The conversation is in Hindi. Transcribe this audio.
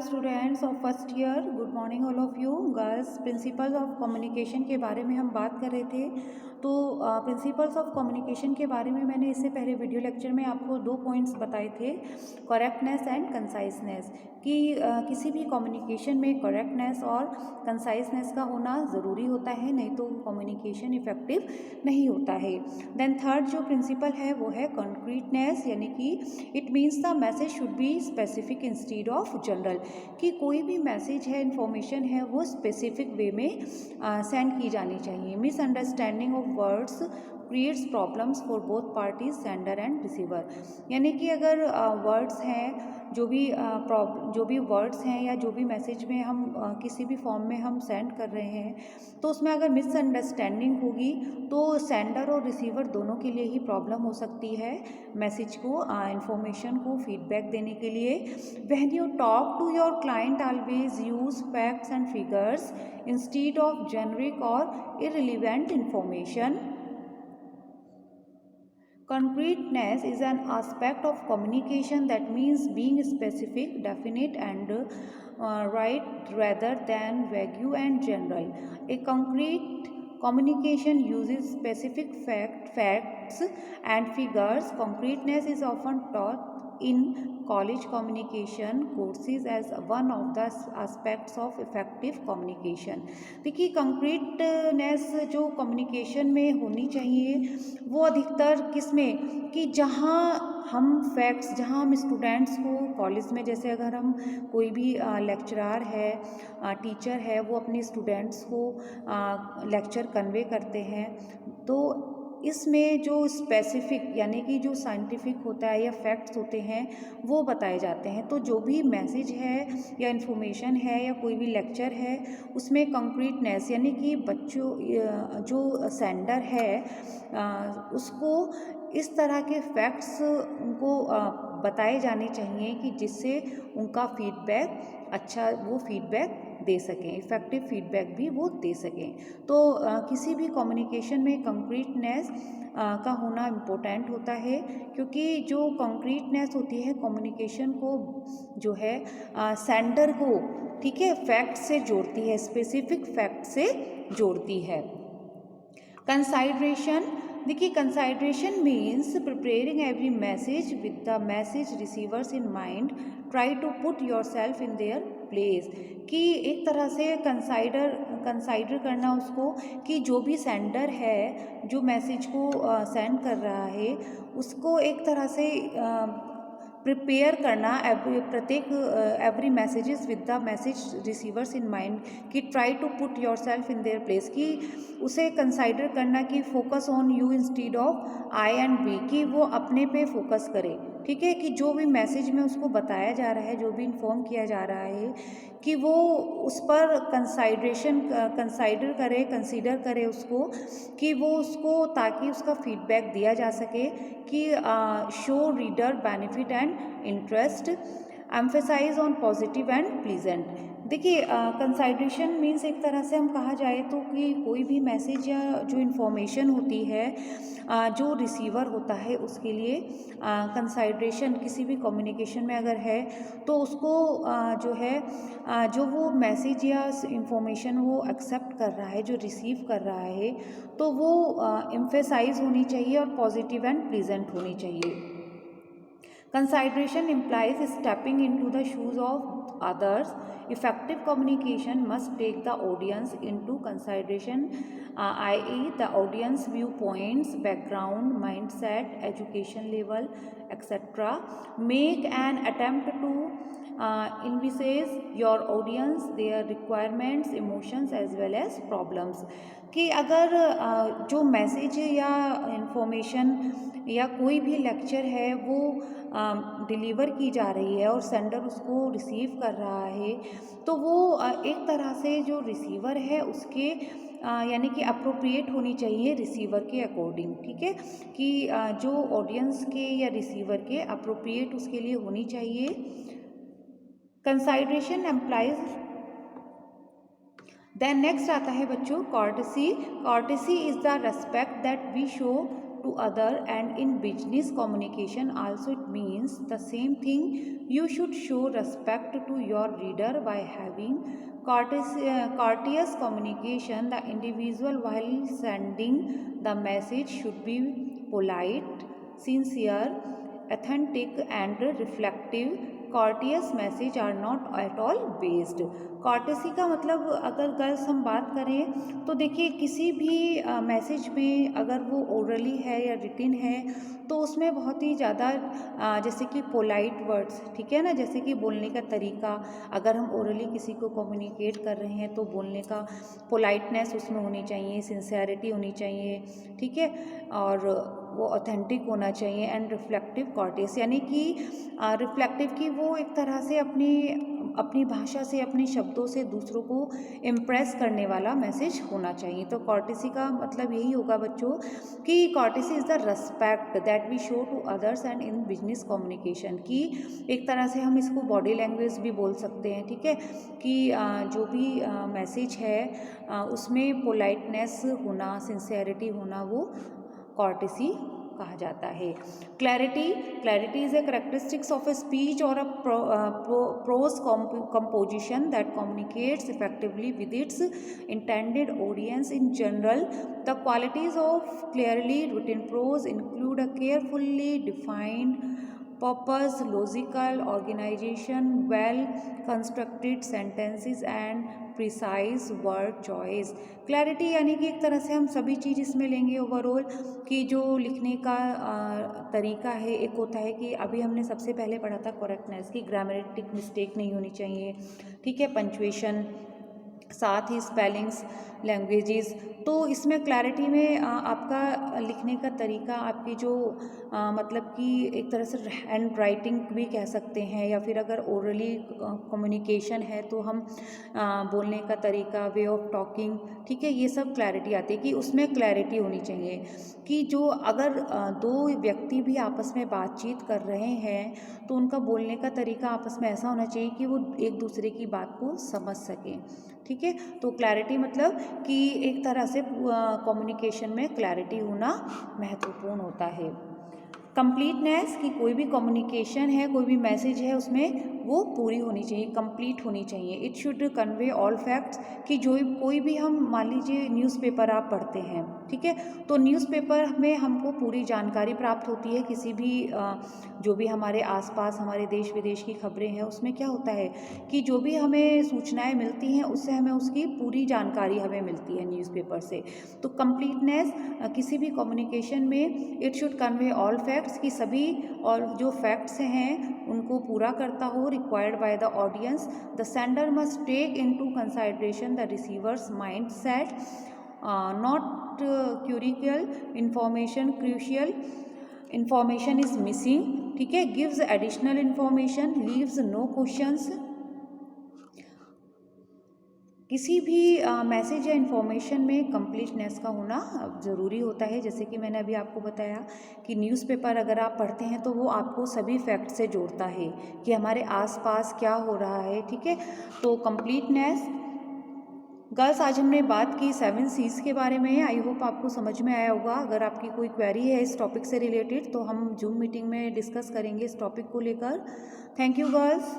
Students of first year, good morning all of you girls. Principles of communication के बारे में हम बात कर रहे थे। तो प्रिंसिपल्स ऑफ कम्युनिकेशन के बारे में मैंने इससे पहले वीडियो लेक्चर में आपको 2 पॉइंट्स बताए थे, करेक्टनेस एंड कंसाइसनेस, कि किसी भी कम्युनिकेशन में करेक्टनेस और कंसाइसनेस का होना ज़रूरी होता है, नहीं तो कम्युनिकेशन इफेक्टिव नहीं होता है। देन थर्ड जो प्रिंसिपल है वो है कंक्रीटनेस, यानी कि it means the message should be specific instead of general, कि कोई भी मैसेज है, इंफॉर्मेशन है, वो स्पेसिफिक वे में सेंड की जानी चाहिए। Misunderstanding of words creates problems for both parties, sender and receiver. यानी कि अगर वर्ड्स हैं, जो भी वर्ड्स हैं या जो भी मैसेज में हम किसी भी फॉर्म में हम सेंड कर रहे हैं, तो उसमें अगर मिसअंडरस्टैंडिंग होगी तो सेंडर और रिसीवर दोनों के लिए ही प्रॉब्लम हो सकती है मैसेज को, इंफॉर्मेशन को फीडबैक देने के लिए। When you talk to your client always use facts and figures instead of generic और irrelevant information. Concreteness is an aspect of communication that means being specific, definite, and right rather than vague and general. A concrete communication uses specific facts and figures. Concreteness is often taught in college communication courses as one of the aspects of effective communication. देखिए, कंक्रीटनेस जो कम्युनिकेशन में होनी चाहिए वो अधिकतर किस में, कि जहाँ हम फैक्ट्स, जहाँ हम स्टूडेंट्स को कॉलेज में, जैसे अगर हम कोई भी लेक्चरार है, टीचर है, वो अपने स्टूडेंट्स को लेक्चर कन्वे करते हैं, तो इसमें जो स्पेसिफिक यानी कि जो साइंटिफिक होता है या फैक्ट्स होते हैं वो बताए जाते हैं। तो जो भी मैसेज है या इन्फॉर्मेशन है या कोई भी लेक्चर है, उसमें कंक्रीटनेस यानी कि बच्चों जो सेंडर है उसको इस तरह के फैक्ट्स उनको बताए जाने चाहिए कि जिससे उनका फीडबैक अच्छा, वो फीडबैक दे सकें, इफ़ेक्टिव फीडबैक भी वो दे सकें। तो किसी भी कम्युनिकेशन में कंक्रीटनेस का होना इम्पोर्टेंट होता है, क्योंकि जो कंक्रीटनेस होती है कम्युनिकेशन को जो है सेंडर को, ठीक है, फैक्ट से जोड़ती है, स्पेसिफिक फैक्ट से जोड़ती है। कंसाइडरेशन, देखिए consideration means preparing every message with the message receivers in mind, try to put yourself in their place, कि एक तरह से कंसाइडर करना उसको, कि जो भी सेंडर है जो मैसेज को सेंड कर रहा है उसको एक तरह से प्रिपेयर करना, every messages with the message receivers in mind, कि try to put yourself in their place, कि उसे कंसाइडर करना कि focus on you instead of I and we, कि वो अपने पे फोकस करे, ठीक है, कि जो भी मैसेज में उसको बताया जा रहा है, जो भी इन्फॉर्म किया जा रहा है, कि वो उस पर कंसीडर करे उसको, कि वो उसको, ताकि उसका फीडबैक दिया जा सके, कि show reader benefit and interest, emphasize on positive and pleasant. देखिए कंसाइडरेशन मीन्स एक तरह से हम कहा जाए तो कि कोई भी मैसेज या जो इन्फॉर्मेशन होती है जो रिसीवर होता है उसके लिए कंसाइडरेशन किसी भी कम्युनिकेशन में अगर है तो उसको जो है जो वो मैसेज या इन्फॉर्मेशन वो एक्सेप्ट कर रहा है, जो रिसीव कर रहा है, तो वो एम्फेसाइज होनी चाहिए और पॉजिटिव एंड प्लीजेंट होनी चाहिए। Consideration implies stepping into the shoes of others. Effective communication must take the audience into consideration, i.e., the audience viewpoints, background, mindset, education level, etc. Make an attempt to envisage your audience, their requirements, emotions as well as problems. कि अगर जो मैसेज या इंफॉर्मेशन या कोई भी लेक्चर है वो डिलीवर की जा रही है और सेंडर उसको रिसीव कर रहा है, तो वो एक तरह से जो रिसीवर है उसके यानी कि अप्रोप्रिएट होनी चाहिए रिसीवर के अकॉर्डिंग, ठीक है, कि जो ऑडियंस के या रिसीवर के अप्रोप्रिएट उसके लिए होनी चाहिए। कंसाइडरेशन एम्प्लाइज, देन नेक्स्ट आता है बच्चों courtesy. Courtesy is the respect that we show to other, and in business communication also it means means the same thing. You should show respect to your reader by having courteous communication. The individual while sending the message should be polite, sincere, authentic and reflective. Courteous message are not at all based. Courtesy का मतलब अगर गर्ल्स हम बात करें तो देखिए किसी भी मैसेज में अगर वो ओरली है या रिटिन है तो उसमें बहुत ही ज़्यादा जैसे कि पोलाइट वर्ड्स, ठीक है ना, जैसे कि बोलने का तरीका, अगर हम ओरली किसी को कम्युनिकेट कर रहे हैं तो बोलने का पोलाइटनेस उसमें होनी चाहिए, सिंसियरिटी होनी चाहिए, ठीक है, और वो ऑथेंटिक होना चाहिए एंड रिफ्लेक्टिव कॉर्टेस, यानी कि रिफ्लेक्टिव की वो एक तरह से अपनी भाषा से, अपने शब्दों से दूसरों को इम्प्रेस करने वाला मैसेज होना चाहिए। तो कॉर्टेसी का मतलब यही होगा बच्चों कि courtesy is the respect that we show to others and in business communication, की एक तरह से हम इसको बॉडी लैंग्वेज भी बोल सकते हैं, ठीक है, कि जो भी मैसेज है उसमें पोलाइटनेस होना, सिंसियरिटी होना, वो कॉर्टेसी कहा जाता है। Clarity is a characteristics of a speech और अ pros composition that communicates effectively with its intended audience. In general, the qualities of clearly written prose include a carefully defined purpose, logical organization, well constructed sentences and precise word choice. Clarity यानी कि एक तरह से हम सभी चीज़ इसमें लेंगे ओवरऑल कि जो लिखने का तरीका है, एक होता है कि अभी हमने सबसे पहले पढ़ा था करेक्टनेस की, ग्रामेटिक मिस्टेक नहीं होनी चाहिए, ठीक है, पंचुएशन, साथ ही स्पेलिंग्स, लैंग्वेजेस। तो इसमें क्लैरिटी में आपका लिखने का तरीका, आपकी जो मतलब कि एक तरह से हैंड राइटिंग भी कह सकते हैं, या फिर अगर ओरली कम्युनिकेशन है तो हम बोलने का तरीका, वे ऑफ टॉकिंग, ठीक है, ये सब क्लैरिटी आती है कि उसमें क्लैरिटी होनी चाहिए कि जो अगर दो व्यक्ति भी आपस में बातचीत कर रहे हैं तो उनका बोलने का तरीका आपस में ऐसा होना चाहिए कि वो एक दूसरे की बात को समझ सकें, ठीक है। तो क्लैरिटी मतलब कि एक तरह से कम्युनिकेशन में क्लैरिटी होना महत्वपूर्ण होता है। कंप्लीटनेस कि कोई भी कम्युनिकेशन है, कोई भी मैसेज है, उसमें वो पूरी होनी चाहिए, कंप्लीट होनी चाहिए। It should convey all facts कि जो कोई भी हम मान लीजिए न्यूज़पेपर आप पढ़ते हैं, ठीक है, तो न्यूज़पेपर में हमको पूरी जानकारी प्राप्त होती है किसी भी जो भी हमारे आसपास हमारे देश विदेश की खबरें हैं, उसमें क्या होता है कि जो भी हमें सूचनाएं मिलती हैं उससे हमें उसकी पूरी जानकारी हमें मिलती है न्यूज़पेपर से। तो कंप्लीटनेस किसी भी कम्युनिकेशन में it should convey all facts कि सभी और जो फैक्ट्स हैं उनको पूरा करता हो, required by the audience. The sender must take into consideration the receivers mindset, not crucial information, crucial information is missing, ठीक है, gives additional information, leaves no questions. किसी भी मैसेज या इन्फॉर्मेशन में कंप्लीटनेस का होना ज़रूरी होता है। जैसे कि मैंने अभी आपको बताया कि न्यूज़पेपर अगर आप पढ़ते हैं तो वो आपको सभी फैक्ट से जोड़ता है कि हमारे आसपास क्या हो रहा है, ठीक है। तो कंप्लीटनेस। गर्ल्स, आज हमने बात की 7 C's के बारे में। आई होप आपको समझ में आया होगा। अगर आपकी कोई क्वेरी है इस टॉपिक से रिलेटेड तो हम जूम मीटिंग में डिस्कस करेंगे इस टॉपिक को लेकर। Thank you girls.